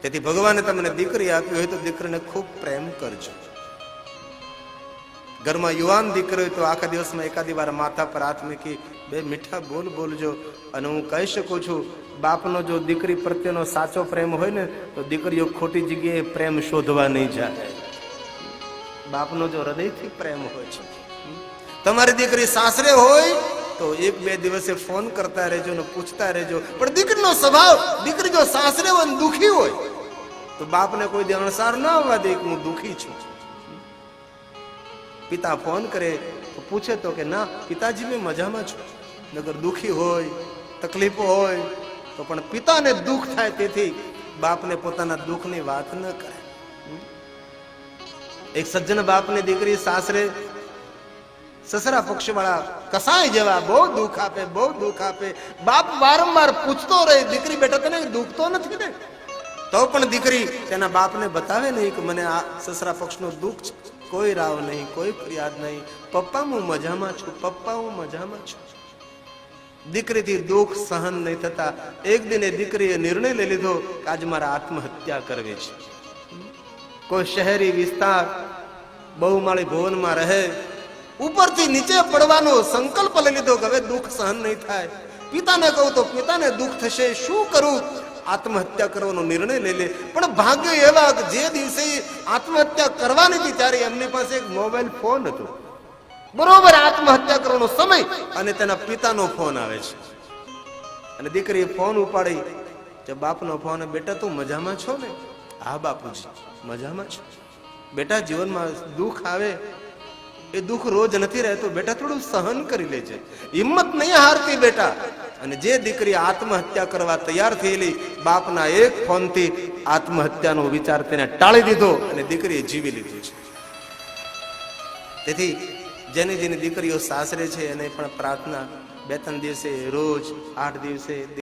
તેથી ભગવાને તમને દીકરી આપી હોય તો દીકરીને ખૂબ પ્રેમ કરજો. ઘરમાં યુવાન દીકરી હોય તો આખા દિવસમાં એકાદી વાર માથા પર હાથ મૂકી બે મીઠા બોલ બોલજો. અને હું કહી શકું છું, બાપનો જો દીકરી પ્રત્યેનો સાચો પ્રેમ હોય ને તો દીકરીઓ ખોટી જગ્યાએ પ્રેમ શોધવા નહીં જાય. બાપનો જો હૃદયથી પ્રેમ હોય છે. તમારી દીકરી સાસરે હોય તો એક બે દિવસે ફોન કરતા રહેજો ને પૂછતા રહેજો. પણ દીકરીનો સ્વભાવ, દીકરી જો સાસરે હોય ને દુખી હોય તો બાપને કોઈ દી અણસાર ના આવવા દે કે હું દુખી છું. પિતા ફોન કરે તો પૂછે તો કે ના પિતાજી મેં મજામાં છું. નગર દુખી હોય, તકલીફો હોય તો પણ પિતાને દુઃખ થાય, તેથી બાપને પોતાના દુઃખની વાત ન કરે. એક સજ્જન બાપની દીકરી સાસરે સસરા પક્ષ વાળા કસાય જેવા બહુ દુઃખ આપે, બહુ દુઃખ આપે. બાપ વારંવાર પૂછતો રહે, દીકરી બેટા તને દુઃખ તો નથી ને? તો પણ દીકરી તેના બાપને બતાવે નહીં કે મને આ સસરા પક્ષનું દુઃખ છે. કોઈ રાવ નહીં, કોઈ ફરિયાદ નહીં. પપ્પા હું મજામાં છું, પપ્પા હું મજામાં છું. દીકરીથી દુઃખ સહન નહીં થતા એક દિને દીકરીએ નિર્ણય લઈ લીધો કે આજ મારે આત્મહત્યા કરવી છે. કોઈ શહેરી વિસ્તાર બહુમાળી ભવનમાં રહે, ઉપરથી નીચે પડવાનો સંકલ્પ લઈ લીધો કે હવે દુઃખ સહન નહીં થાય. પિતાને કહું તો પિતાને દુઃખ થશે, શું કરું? આત્મહત્યા કરવાનો નિર્ણય લઈ લે. પણ ભાગ્ય એવા કે જે દિવસે આત્મહત્યા કરવાની હતી ત્યારે એમની પાસે એક મોબાઈલ ફોન હતો. બરોબર આત્મહત્યા કરવાનો સમય અને તેના પિતાનો ફોન આવે છે. અને દીકરીએ ફોન ઉપાડી, જે બાપનો ફોન, બેટા તું મજામાં છો ને? હા બાપુજી મજામાં છું. બેટા જીવનમાં દુઃખ આવે, એ દુઃખ રોજ નથી રહેતું બેટા, થોડું સહન કરી લેજે, હિંમત નહીં હારતી બેટા. અને જે દીકરી આત્મહત્યા કરવા તૈયાર થયેલી, બાપના એક ફોનથી આત્મહત્યાનો વિચાર તેને ટાળી દીધો અને દીકરીએ જીવી લીધું છે. તેથી જેની જેની દીકરીઓ સાસરે છે એને પણ પ્રાર્થના, 2-3 દિવસે રોજ, 8 દિવસે